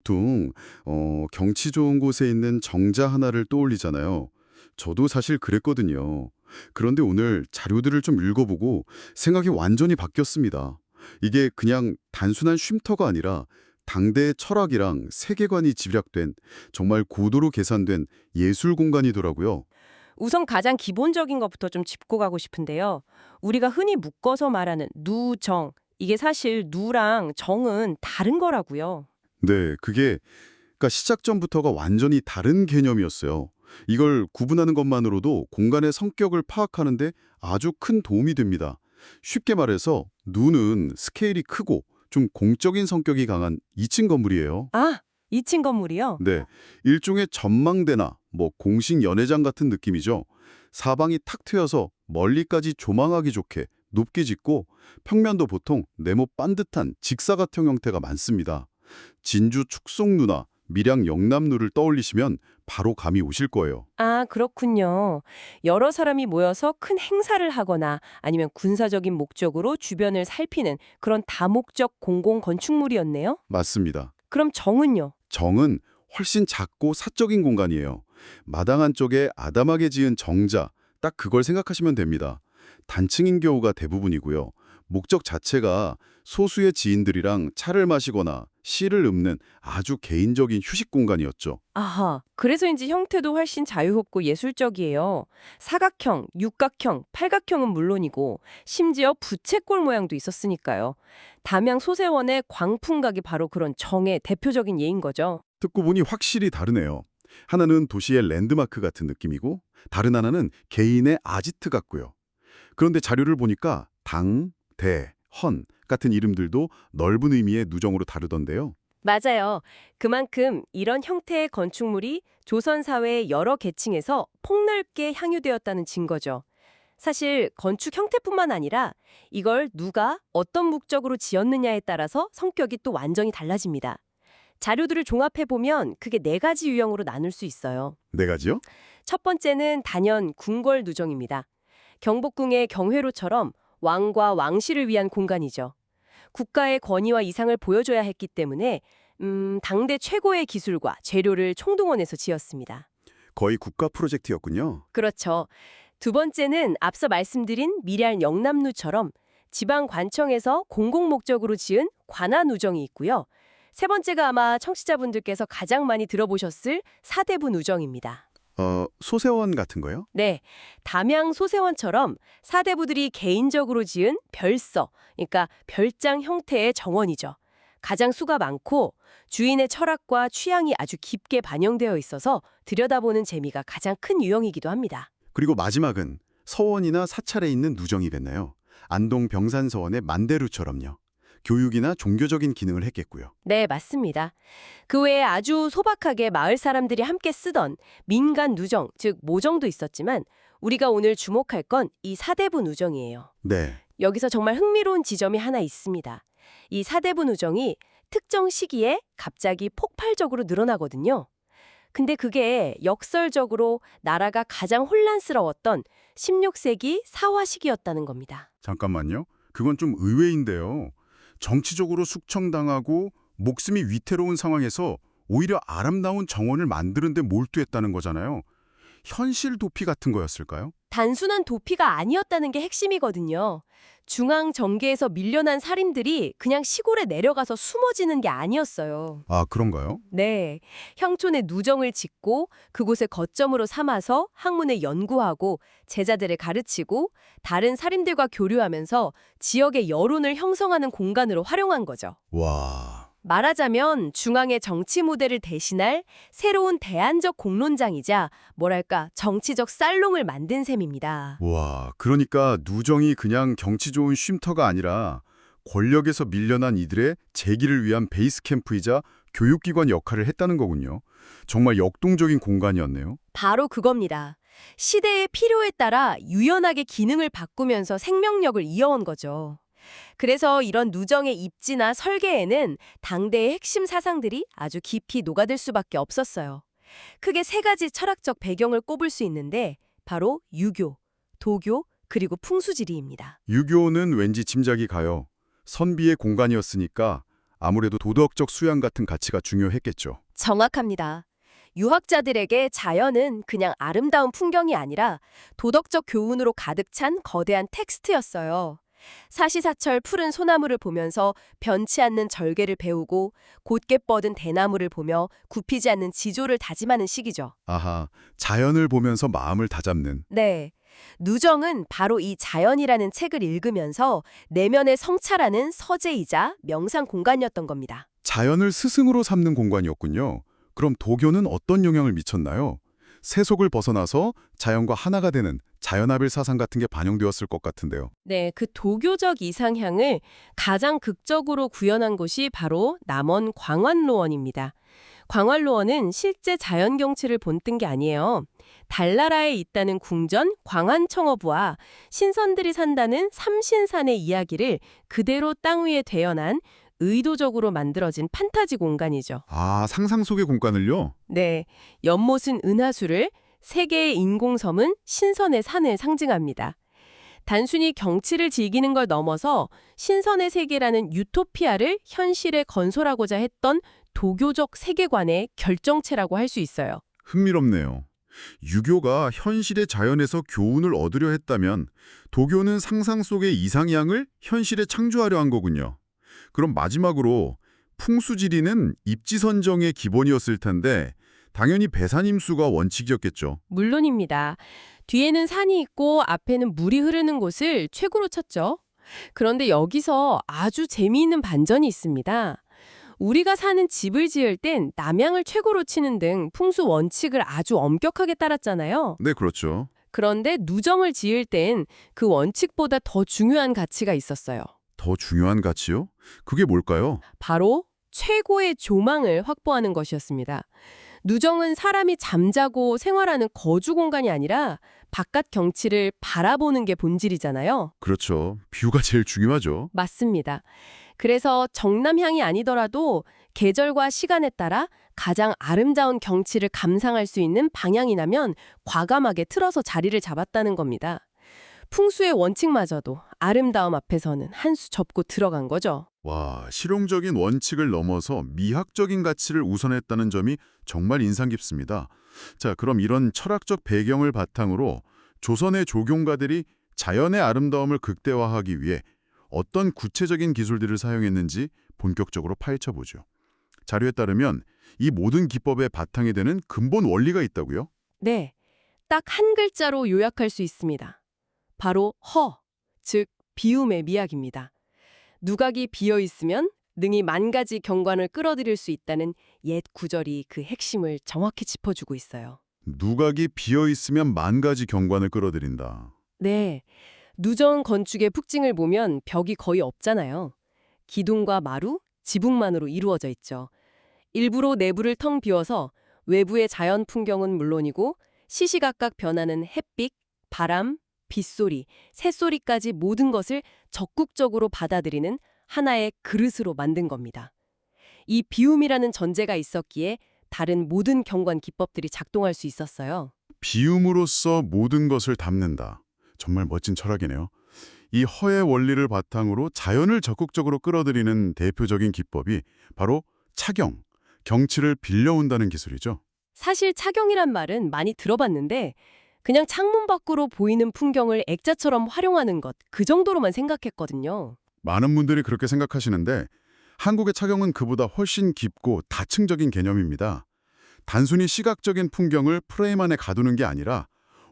보통 경치 좋은 곳에 있는 정자 하나를 떠올리잖아요. 저도 사실 그랬거든요. 그런데 오늘 자료들을 좀 읽어보고 생각이 완전히 바뀌었습니다. 이게 그냥 단순한 쉼터가 아니라 당대의 철학이랑 세계관이 집약된 정말 고도로 계산된 예술 공간이더라고요. 우선 가장 기본적인 것부터 좀 짚고 가고 싶은데요. 우리가 흔히 묶어서 말하는 누, 정. 이게 사실 누랑 정은 다른 거라고요. 네, 그게 그러니까 시작점부터가 완전히 다른 개념이었어요. 이걸 구분하는 것만으로도 공간의 성격을 파악하는데 아주 큰 도움이 됩니다. 쉽게 말해서 누는 스케일이 크고 좀 공적인 성격이 강한 2층 건물이에요. 아, 2층 건물이요? 네, 일종의 전망대나 뭐 공식 연회장 같은 느낌이죠. 사방이 탁 트여서 멀리까지 조망하기 좋게 높게 짓고 평면도 보통 네모 반듯한 직사각형 형태가 많습니다. 진주 축성루나 밀양 영남루를 떠올리시면 바로 감이 오실 거예요. 아, 그렇군요. 여러 사람이 모여서 큰 행사를 하거나 아니면 군사적인 목적으로 주변을 살피는 그런 다목적 공공 건축물이었네요. 맞습니다. 그럼 정은요? 정은 훨씬 작고 사적인 공간이에요. 마당 한쪽에 아담하게 지은 정자, 딱 그걸 생각하시면 됩니다. 단층인 경우가 대부분이고요. 목적 자체가 소수의 지인들이랑 차를 마시거나 시를 읊는 아주 개인적인 휴식 공간이었죠. 아하, 그래서인지 형태도 훨씬 자유롭고 예술적이에요. 사각형, 육각형, 팔각형은 물론이고 심지어 부채꼴 모양도 있었으니까요. 담양 소세원의 광풍각이 바로 그런 정의 대표적인 예인 거죠. 듣고 보니 확실히 다르네요. 하나는 도시의 랜드마크 같은 느낌이고 다른 하나는 개인의 아지트 같고요. 그런데 자료를 보니까 당, 대, 헌 같은 이름들도 넓은 의미의 누정으로 다르던데요. 맞아요. 그만큼 이런 형태의 건축물이 조선 사회의 여러 계층에서 폭넓게 향유되었다는 증거죠. 사실 건축 형태뿐만 아니라 이걸 누가 어떤 목적으로 지었느냐에 따라서 성격이 또 완전히 달라집니다. 자료들을 종합해 보면 크게 네 가지 유형으로 나눌 수 있어요. 네 가지요? 첫 번째는 단연 궁궐 누정입니다. 경복궁의 경회로처럼 왕과 왕실을 위한 공간이죠. 국가의 권위와 이상을 보여줘야 했기 때문에 당대 최고의 기술과 재료를 총동원해서 지었습니다. 거의 국가 프로젝트였군요. 그렇죠. 두 번째는 앞서 말씀드린 밀양 영남루처럼 지방 관청에서 공공 목적으로 지은 관아누정이 있고요. 세 번째가 아마 청취자분들께서 가장 많이 들어보셨을 사대부 누정입니다. 소세원 같은 거요? 네, 담양 소세원처럼 사대부들이 개인적으로 지은 별서, 그러니까 별장 형태의 정원이죠. 가장 수가 많고 주인의 철학과 취향이 아주 깊게 반영되어 있어서 들여다보는 재미가 가장 큰 유형이기도 합니다. 그리고 마지막은 서원이나 사찰에 있는 누정이겠네요. 안동 병산서원의 만대루처럼요. 교육이나 종교적인 기능을 했겠고요. 네, 맞습니다. 그 외에 아주 소박하게 마을 사람들이 함께 쓰던 민간 누정, 즉 모정도 있었지만 우리가 오늘 주목할 건 이 사대부 누정이에요. 네. 여기서 정말 흥미로운 지점이 하나 있습니다. 이 사대부 누정이 특정 시기에 갑자기 폭발적으로 늘어나거든요. 근데 그게 역설적으로 나라가 가장 혼란스러웠던 16세기 사화 시기였다는 겁니다. 잠깐만요. 그건 좀 의외인데요. 정치적으로 숙청당하고 목숨이 위태로운 상황에서 오히려 아름다운 정원을 만드는 데 몰두했다는 거잖아요. 현실 도피 같은 거였을까요? 단순한 도피가 아니었다는 게 핵심이거든요. 중앙 정계에서 밀려난 살인들이 그냥 시골에 내려가서 숨어지는 게 아니었어요. 아, 그런가요? 네, 형촌에 누정을 짓고 그곳에 거점으로 삼아서 학문에 연구하고 제자들을 가르치고 다른 살인들과 교류하면서 지역의 여론을 형성하는 공간으로 활용한 거죠. 와, 말하자면 중앙의 정치 무대를 대신할 새로운 대안적 공론장이자 뭐랄까 정치적 살롱을 만든 셈입니다. 그러니까 누정이 그냥 경치 좋은 쉼터가 아니라 권력에서 밀려난 이들의 재기를 위한 베이스 캠프이자 교육기관 역할을 했다는 거군요. 정말 역동적인 공간이었네요. 바로 그겁니다. 시대의 필요에 따라 유연하게 기능을 바꾸면서 생명력을 이어온 거죠. 그래서 이런 누정의 입지나 설계에는 당대의 핵심 사상들이 아주 깊이 녹아들 수밖에 없었어요. 크게 세 가지 철학적 배경을 꼽을 수 있는데 바로 유교, 도교, 그리고 풍수지리입니다. 유교는 왠지 짐작이 가요. 선비의 공간이었으니까 아무래도 도덕적 수양 같은 가치가 중요했겠죠. 정확합니다. 유학자들에게 자연은 그냥 아름다운 풍경이 아니라 도덕적 교훈으로 가득 찬 거대한 텍스트였어요. 사시사철 푸른 소나무를 보면서 변치 않는 절개를 배우고 곧게 뻗은 대나무를 보며 굽히지 않는 지조를 다짐하는 시기죠. 아하, 자연을 보면서 마음을 다잡는. 네. 누정은 바로 이 자연이라는 책을 읽으면서 내면의 성찰하는 서재이자 명상 공간이었던 겁니다. 자연을 스승으로 삼는 공간이었군요. 그럼 도교는 어떤 영향을 미쳤나요? 세속을 벗어나서 자연과 하나가 되는 자연합일 사상 같은 게 반영되었을 것 같은데요. 네, 그 도교적 이상향을 가장 극적으로 구현한 곳이 바로 남원 광활로원입니다. 광활로원은 실제 자연 경치를 본뜬 게 아니에요. 달나라에 있다는 궁전 광안청어부와 신선들이 산다는 삼신산의 이야기를 그대로 땅 위에 대연한 의도적으로 만들어진 판타지 공간이죠. 아, 상상 속의 공간을요? 네, 연못은 은하수를, 세 개의 인공섬은 신선의 산을 상징합니다. 단순히 경치를 즐기는 걸 넘어서 신선의 세계라는 유토피아를 현실에 건설하고자 했던 도교적 세계관의 결정체라고 할 수 있어요. 흥미롭네요. 유교가 현실의 자연에서 교훈을 얻으려 했다면 도교는 상상 속의 이상향을 현실에 창조하려 한 거군요. 그럼 마지막으로 풍수지리는 입지선정의 기본이었을 텐데 당연히 배산임수가 원칙이었겠죠. 물론입니다. 뒤에는 산이 있고 앞에는 물이 흐르는 곳을 최고로 쳤죠. 그런데 여기서 아주 재미있는 반전이 있습니다. 우리가 사는 집을 지을 땐 남향을 최고로 치는 등 풍수 원칙을 아주 엄격하게 따랐잖아요. 네, 그렇죠. 그런데 누정을 지을 땐 그 원칙보다 더 중요한 가치가 있었어요. 더 중요한 가치요? 그게 뭘까요? 바로 최고의 조망을 확보하는 것이었습니다. 누정은 사람이 잠자고 생활하는 거주 공간이 아니라 바깥 경치를 바라보는 게 본질이잖아요. 그렇죠. 뷰가 제일 중요하죠. 맞습니다. 그래서 정남향이 아니더라도 계절과 시간에 따라 가장 아름다운 경치를 감상할 수 있는 방향이라면 과감하게 틀어서 자리를 잡았다는 겁니다. 풍수의 원칙마저도 아름다움 앞에서는 한 수 접고 들어간 거죠. 와, 실용적인 원칙을 넘어서 미학적인 가치를 우선했다는 점이 정말 인상 깊습니다. 자, 그럼 이런 철학적 배경을 바탕으로 조선의 조경가들이 자연의 아름다움을 극대화하기 위해 어떤 구체적인 기술들을 사용했는지 본격적으로 파헤쳐보죠. 자료에 따르면 이 모든 기법의 바탕이 되는 근본 원리가 있다고요? 네, 딱 한 글자로 요약할 수 있습니다. 바로 즉 비움의 미학입니다. 누각이 비어있으면 능히 만 가지 경관을 끌어들일 수 있다는 옛 구절이 그 핵심을 정확히 짚어주고 있어요. 누각이 비어있으면 만 가지 경관을 끌어들인다. 네, 누정 건축의 특징을 보면 벽이 거의 없잖아요. 기둥과 마루, 지붕만으로 이루어져 있죠. 일부러 내부를 텅 비워서 외부의 자연 풍경은 물론이고 시시각각 변하는 햇빛, 바람, 빗소리, 새소리까지 모든 것을 적극적으로 받아들이는 하나의 그릇으로 만든 겁니다. 이 비움이라는 전제가 있었기에 다른 모든 경관 기법들이 작동할 수 있었어요. 비움으로써 모든 것을 담는다. 정말 멋진 철학이네요. 이 허의 원리를 바탕으로 자연을 적극적으로 끌어들이는 대표적인 기법이 바로 착경, 경치를 빌려온다는 기술이죠. 사실 착경이란 말은 많이 들어봤는데 그냥 창문 밖으로 보이는 풍경을 액자처럼 활용하는 것, 그 정도로만 생각했거든요. 많은 분들이 그렇게 생각하시는데 한국의 착경은 그보다 훨씬 깊고 다층적인 개념입니다. 단순히 시각적인 풍경을 프레임 안에 가두는 게 아니라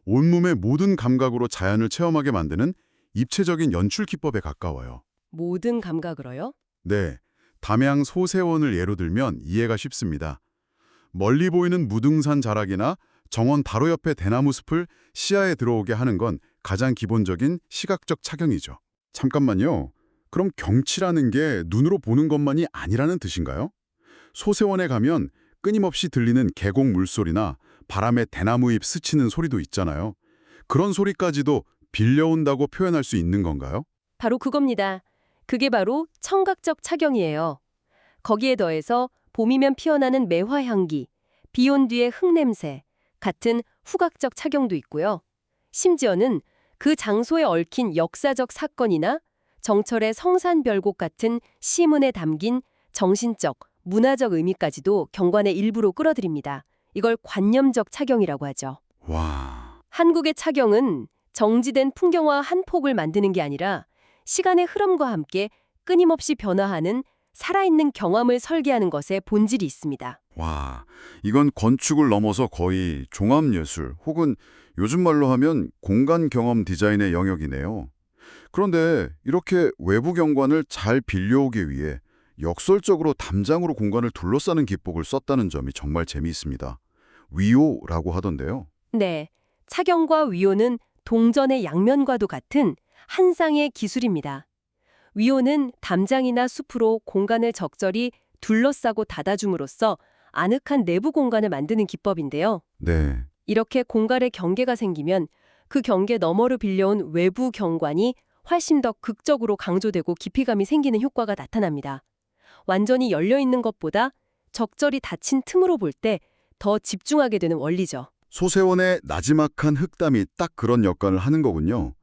온몸의 모든 감각으로 자연을 체험하게 만드는 입체적인 연출 기법에 가까워요. 모든 감각으로요? 네, 담양 소세원을 예로 들면 이해가 쉽습니다. 멀리 보이는 무등산 자락이나 정원 바로 옆에 대나무 숲을 시야에 들어오게 하는 건 가장 기본적인 시각적 착경이죠. 잠깐만요. 그럼 경치라는 게 눈으로 보는 것만이 아니라는 뜻인가요? 소세원에 가면 끊임없이 들리는 계곡 물소리나 바람에 대나무 잎 스치는 소리도 있잖아요. 그런 소리까지도 빌려온다고 표현할 수 있는 건가요? 바로 그겁니다. 그게 바로 청각적 착경이에요. 거기에 더해서 봄이면 피어나는 매화 향기, 비 온 뒤의 흙냄새 같은 후각적 착경도 있고요. 심지어는 그 장소에 얽힌 역사적 사건이나 정철의 성산별곡 같은 시문에 담긴 정신적, 문화적 의미까지도 경관의 일부로 끌어들입니다. 이걸 관념적 착용이라고 하죠. 와, 한국의 착용은 정지된 풍경화 한 폭을 만드는 게 아니라 시간의 흐름과 함께 끊임없이 변화하는 살아있는 경험을 설계하는 것에 본질이 있습니다. 와, 이건 건축을 넘어서 거의 종합예술 혹은 요즘 말로 하면 공간 경험 디자인의 영역이네요. 그런데 이렇게 외부 경관을 잘 빌려오기 위해 역설적으로 담장으로 공간을 둘러싸는 기법을 썼다는 점이 정말 재미있습니다. 위오라고 하던데요. 네, 착용과 위오는 동전의 양면과도 같은 한 쌍의 기술입니다. 위오는 담장이나 숲으로 공간을 적절히 둘러싸고 닫아줌으로써 아늑한 내부 공간을 만드는 기법인데요. 네, 이렇게 공간의 경계가 생기면 그 경계 너머로 빌려온 외부 경관이 훨씬 더 극적으로 강조되고 깊이감이 생기는 효과가 나타납니다. 완전히 열려있는 것보다 적절히 닫힌 틈으로 볼 때 더 집중하게 되는 원리죠. 소세원의 나지막한 흙담이 딱 그런 역할을 하는 거군요.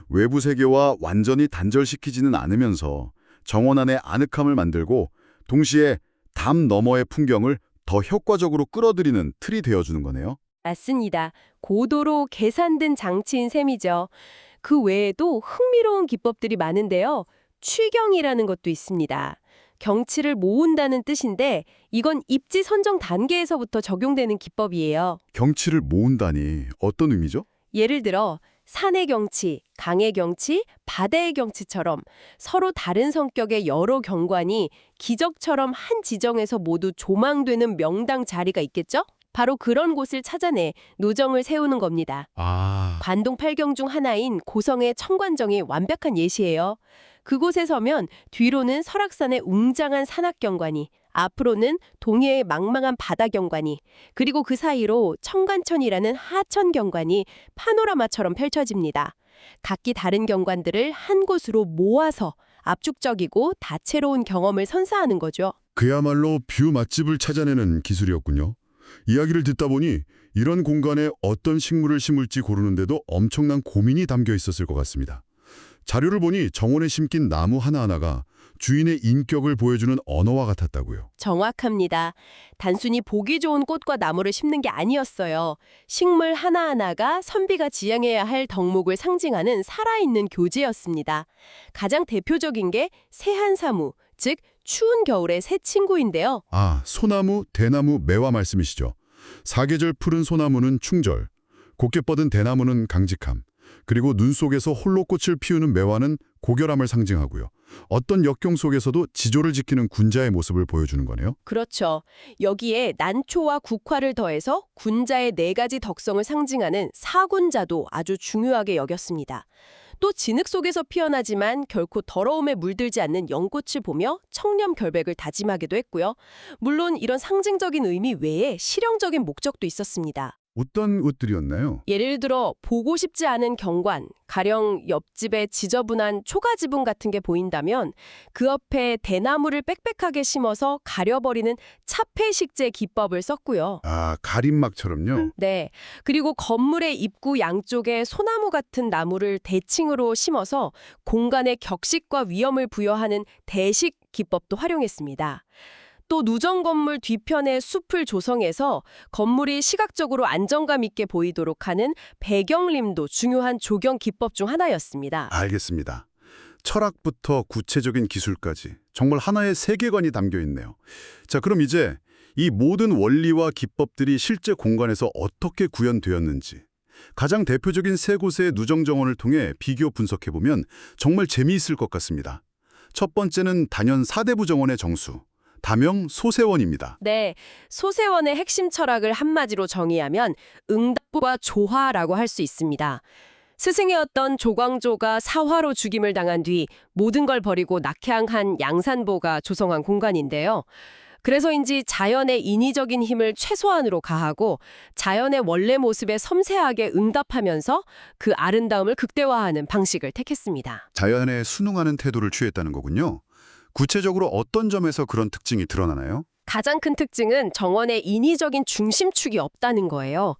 외부 세계와 완전히 단절시키지는 않으면서 정원 안에 아늑함을 만들고 동시에 담 너머의 풍경을 더 효과적으로 끌어들이는 틀이 되어주는 거네요. 맞습니다. 고도로 계산된 장치인 셈이죠. 그 외에도 흥미로운 기법들이 많은데요. 취경이라는 것도 있습니다. 경치를 모은다는 뜻인데 이건 입지 선정 단계에서부터 적용되는 기법이에요. 경치를 모은다니 어떤 의미죠? 예를 들어 산의 경치, 강의 경치, 바다의 경치처럼 서로 다른 성격의 여러 경관이 기적처럼 한 지정에서 모두 조망되는 명당 자리가 있겠죠? 바로 그런 곳을 찾아내 노정을 세우는 겁니다. 아, 관동 8경 중 하나인 고성의 청관정이 완벽한 예시예요. 그곳에 서면 뒤로는 설악산의 웅장한 산악경관이, 앞으로는 동해의 망망한 바다경관이, 그리고 그 사이로 청관천이라는 하천경관이 파노라마처럼 펼쳐집니다. 각기 다른 경관들을 한 곳으로 모아서 압축적이고 다채로운 경험을 선사하는 거죠. 그야말로 뷰 맛집을 찾아내는 기술이었군요. 이야기를 듣다 보니 이런 공간에 어떤 식물을 심을지 고르는데도 엄청난 고민이 담겨 있었을 것 같습니다. 자료를 보니 정원에 심긴 나무 하나하나가 주인의 인격을 보여주는 언어와 같았다고요. 정확합니다. 단순히 보기 좋은 꽃과 나무를 심는 게 아니었어요. 식물 하나하나가 선비가 지향해야 할 덕목을 상징하는 살아있는 교재였습니다. 가장 대표적인 게 새한사무, 즉 추운 겨울의 새 친구인데요. 아, 소나무, 대나무, 매화 말씀이시죠. 사계절 푸른 소나무는 충절, 곱게 뻗은 대나무는 강직함, 그리고 눈 속에서 홀로 꽃을 피우는 매화는 고결함을 상징하고요. 어떤 역경 속에서도 지조를 지키는 군자의 모습을 보여주는 거네요. 그렇죠. 여기에 난초와 국화를 더해서 군자의 4가지 덕성을 상징하는 사군자도 아주 중요하게 여겼습니다. 또 진흙 속에서 피어나지만 결코 더러움에 물들지 않는 연꽃을 보며 청렴 결백을 다짐하기도 했고요. 물론 이런 상징적인 의미 외에 실용적인 목적도 있었습니다. 어떤 옷들이었나요? 예를 들어 보고 싶지 않은 경관, 가령 옆집에 지저분한 초가 지붕 같은 게 보인다면 그 옆에 대나무를 빽빽하게 심어서 가려버리는 차폐식재 기법을 썼고요. 아, 가림막처럼요? 네. 그리고 건물의 입구 양쪽에 소나무 같은 나무를 대칭으로 심어서 공간에 격식과 위엄을 부여하는 대식 기법도 활용했습니다. 또 누정 건물 뒤편에 숲을 조성해서 건물이 시각적으로 안정감 있게 보이도록 하는 배경림도 중요한 조경 기법 중 하나였습니다. 알겠습니다. 철학부터 구체적인 기술까지 정말 하나의 세계관이 담겨 있네요. 자, 그럼 이제 이 모든 원리와 기법들이 실제 공간에서 어떻게 구현되었는지 가장 대표적인 3곳의 누정정원을 통해 비교 분석해보면 정말 재미있을 것 같습니다. 첫 번째는 단연 사대부 정원의 정수, 다명 소세원입니다. 네, 소세원의 핵심 철학을 한마디로 정의하면 응답과 조화라고 할 수 있습니다. 스승이었던 조광조가 사화로 죽임을 당한 뒤 모든 걸 버리고 낙향한 양산보가 조성한 공간인데요. 그래서인지 자연의 인위적인 힘을 최소한으로 가하고 자연의 원래 모습에 섬세하게 응답하면서 그 아름다움을 극대화하는 방식을 택했습니다. 자연에 순응하는 태도를 취했다는 거군요. 구체적으로 어떤 점에서 그런 특징이 드러나나요? 가장 큰 특징은 정원에 인위적인 중심축이 없다는 거예요.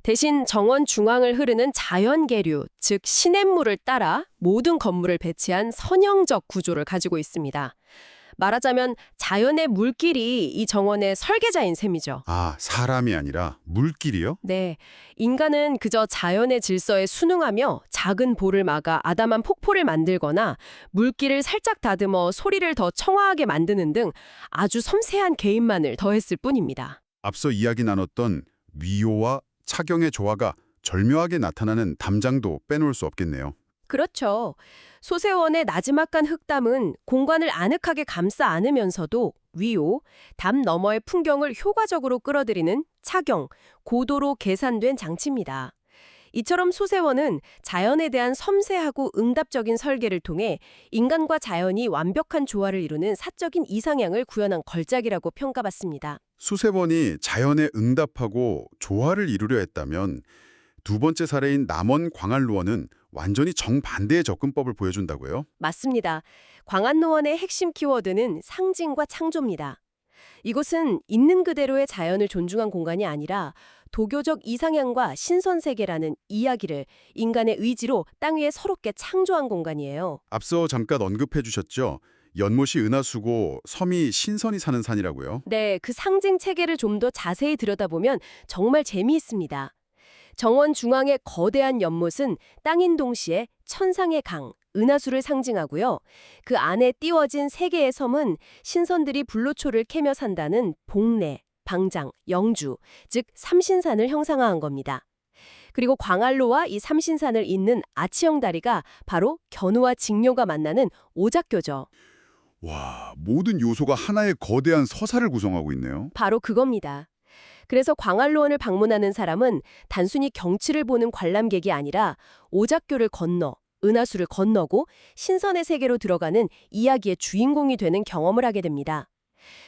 대신 정원 중앙을 흐르는 자연계류, 즉 시냇물을 따라 모든 건물을 배치한 선형적 구조를 가지고 있습니다. 말하자면 자연의 물길이 이 정원의 설계자인 셈이죠. 아, 사람이 아니라 물길이요? 네, 인간은 그저 자연의 질서에 순응하며 작은 볼을 막아 아담한 폭포를 만들거나 물길을 살짝 다듬어 소리를 더 청아하게 만드는 등 아주 섬세한 개입만을 더했을 뿐입니다. 앞서 이야기 나눴던 위호와 차경의 조화가 절묘하게 나타나는 담장도 빼놓을 수 없겠네요. 그렇죠. 소세원의 나지막한 흙담은 공간을 아늑하게 감싸 안으면서도 위호, 담 너머의 풍경을 효과적으로 끌어들이는 차경, 고도로 계산된 장치입니다. 이처럼 소세원은 자연에 대한 섬세하고 응답적인 설계를 통해 인간과 자연이 완벽한 조화를 이루는 사적인 이상향을 구현한 걸작이라고 평가받습니다. 수세번이 자연에 응답하고 조화를 이루려 했다면 두 번째 사례인 남원 광안루원은 완전히 정반대의 접근법을 보여준다고요? 맞습니다. 광안노원의 핵심 키워드는 상징과 창조입니다. 이곳은 있는 그대로의 자연을 존중한 공간이 아니라 도교적 이상향과 신선세계라는 이야기를 인간의 의지로 땅 위에 새롭게 창조한 공간이에요. 앞서 잠깐 언급해 주셨죠? 연못이 은하수고 섬이 신선이 사는 산이라고요? 네, 그 상징 체계를 좀 더 자세히 들여다보면 정말 재미있습니다. 정원 중앙의 거대한 연못은 땅인 동시에 천상의 강, 은하수를 상징하고요. 그 안에 띄워진 세 개의 섬은 신선들이 불로초를 캐며 산다는 복내, 방장, 영주, 즉 삼신산을 형상화한 겁니다. 그리고 광안로와 이 삼신산을 잇는 아치형 다리가 바로 견우와 직녀가 만나는 오작교죠. 와, 모든 요소가 하나의 거대한 서사를 구성하고 있네요. 바로 그겁니다. 그래서 광안로원을 방문하는 사람은 단순히 경치를 보는 관람객이 아니라 오작교를 건너 은하수를 건너고 신선의 세계로 들어가는 이야기의 주인공이 되는 경험을 하게 됩니다.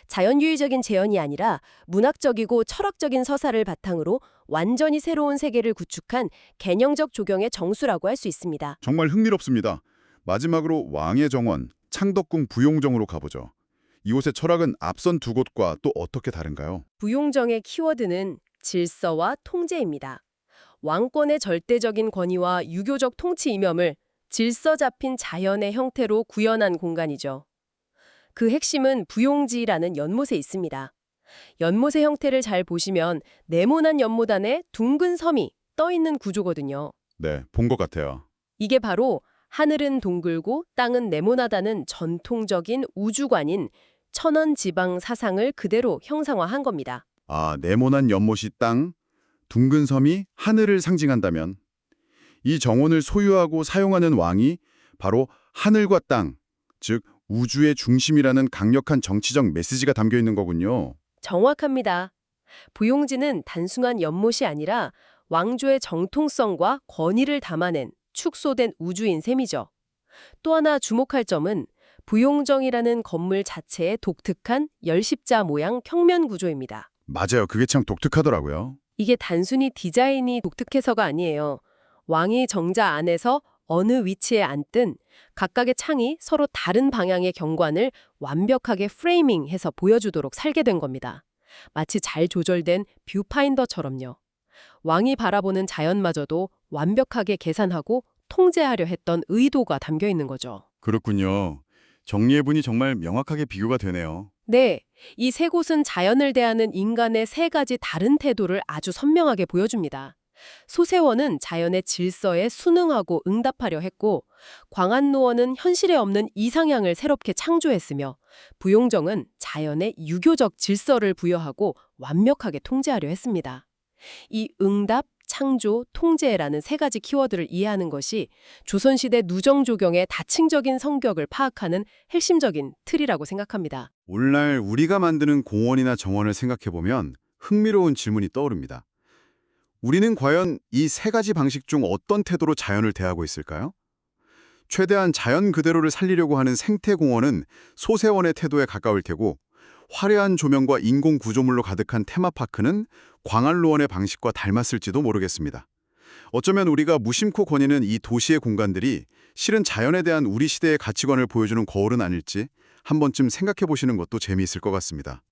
자연유의적인 재현이 아니라 문학적이고 철학적인 서사를 바탕으로 완전히 새로운 세계를 구축한 개념적 조경의 정수라고 할 수 있습니다. 정말 흥미롭습니다. 마지막으로 왕의 정원, 창덕궁 부용정으로 가보죠. 이곳의 철학은 앞선 두 곳과 또 어떻게 다른가요? 부용정의 키워드는 질서와 통제입니다. 왕권의 절대적인 권위와 유교적 통치 이념을 질서 잡힌 자연의 형태로 구현한 공간이죠. 그 핵심은 부용지라는 연못에 있습니다. 연못의 형태를 잘 보시면 네모난 연못 안에 둥근 섬이 떠있는 구조거든요. 네, 본 것 같아요. 이게 바로 하늘은 동글고 땅은 네모나다는 전통적인 우주관인 천원지방 사상을 그대로 형상화한 겁니다. 아, 네모난 연못이 땅, 둥근 섬이 하늘을 상징한다면 이 정원을 소유하고 사용하는 왕이 바로 하늘과 땅, 즉 우주의 중심이라는 강력한 정치적 메시지가 담겨 있는 거군요. 정확합니다. 부용지는 단순한 연못이 아니라 왕조의 정통성과 권위를 담아낸 축소된 우주인 셈이죠. 또 하나 주목할 점은 부용정이라는 건물 자체의 독특한 열십자 모양 평면 구조입니다. 맞아요. 그게 참 독특하더라고요. 이게 단순히 디자인이 독특해서가 아니에요. 왕이 정자 안에서 어느 위치에 앉든 각각의 창이 서로 다른 방향의 경관을 완벽하게 프레이밍해서 보여주도록 설계된 겁니다. 마치 잘 조절된 뷰파인더처럼요. 왕이 바라보는 자연마저도 완벽하게 계산하고 통제하려 했던 의도가 담겨 있는 거죠. 그렇군요. 정리해보니 정말 명확하게 비교가 되네요. 네, 이 세 곳은 자연을 대하는 인간의 세 가지 다른 태도를 아주 선명하게 보여줍니다. 소세원은 자연의 질서에 순응하고 응답하려 했고, 광안노원은 현실에 없는 이상향을 새롭게 창조했으며, 부용정은 자연의 유교적 질서를 부여하고 완벽하게 통제하려 했습니다. 이 응답, 창조, 통제라는 세 가지 키워드를 이해하는 것이 조선시대 누정조경의 다층적인 성격을 파악하는 핵심적인 틀이라고 생각합니다. 오늘날 우리가 만드는 공원이나 정원을 생각해보면 흥미로운 질문이 떠오릅니다. 우리는 과연 이 세 가지 방식 중 어떤 태도로 자연을 대하고 있을까요? 최대한 자연 그대로를 살리려고 하는 생태공원은 소세원의 태도에 가까울 테고, 화려한 조명과 인공 구조물로 가득한 테마파크는 광안로원의 방식과 닮았을지도 모르겠습니다. 어쩌면 우리가 무심코 거니는 이 도시의 공간들이 실은 자연에 대한 우리 시대의 가치관을 보여주는 거울은 아닐지 한 번쯤 생각해 보시는 것도 재미있을 것 같습니다.